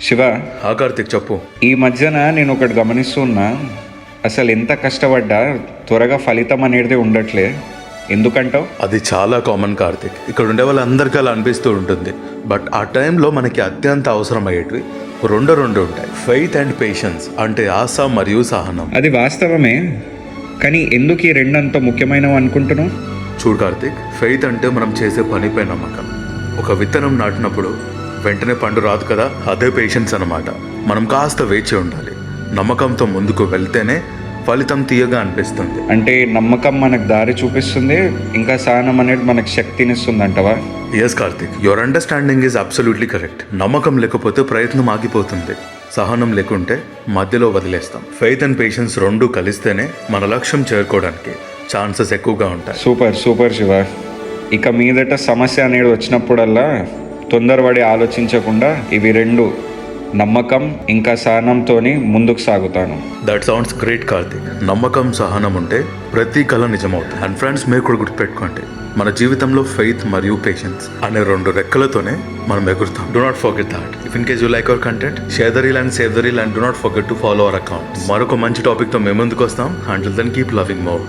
శివ, కార్తిక్ చెప్పు. ఈ మధ్యన నేను ఒకటి గమనిస్తున్నా. అసలు ఎంత కష్టపడ్డా త్వరగా ఫలితం అనేది ఉండట్లే. ఎందుకంటావు? అది చాలా కామన్ కార్తిక్. ఇక్కడ ఉండే వాళ్ళందరికీ అలా అనిపిస్తూ ఉంటుంది. బట్ ఆ టైంలో మనకి అత్యంత అవసరం అయ్యేటివి రెండు ఉంటాయి. ఫెయిత్ అండ్ పేషెన్స్, అంటే ఆశ మరియు సహనం. అది వాస్తవమే, కానీ ఎందుకు ఈ రెండు అంత ముఖ్యమైనవి అనుకుంటున్నావు? చూడు కార్తిక్, ఫెయిత్ అంటే మనం చేసే పనిపై నమ్మకం. ఒక విత్తనం నాటినప్పుడు వెంటనే పండు రాదు కదా, అదే పేషెన్స్ అన్నమాట. మనం కాస్త వేచి ఉండాలి. నమ్మకంతో ముందుకు వెళ్తేనే ఫలితం తీయగా అనిపిస్తుంది. అంటే నమ్మకం మనకు దారి చూపిస్తుంది, ఇంకా సహనం అనేది మనకు శక్తినిస్తుంది అంటవా? Yes Karthik, your understanding is absolutely correct. నమ్మకం లేకపోతే ప్రయత్నం ఆగిపోతుంది. సహనం లేకుంటే మధ్యలో వదిలేస్తాం. ఫెయిత్ అండ్ పేషెన్స్ రెండు కలిస్తేనే మన లక్ష్యం చేరుకోవడానికి ఛాన్సెస్ ఎక్కువగా ఉంటాయి. సూపర్ శివ. ఇక మీదట సమస్య అనేది వచ్చినప్పుడల్లా తొందరపడి ఆలోచించకుండా ఇవి రెండు, నమ్మకం ఇంకా సహనంతోని ముందుకు సాగుతాను. That sounds great Karthik. నమ్మకం, సహనం ఉంటే ప్రతి కళ నిజమవుతుంది. అండ్ ఫ్రెండ్స్, మీరు కూడా గుర్తుపెట్టుకోండి, మన జీవితంలో ఫెయిత్ మరియు పేషెన్స్ అనే రెండు రెక్కలతోనే మనం ఎగురుతాం. Do not forget that. If in case you like our content, share the reel and save the reel and do not forget to follow our account. మరొక మంచి టాపిక్తో మేము ముందుకు వస్తాం. Until then keep loving more.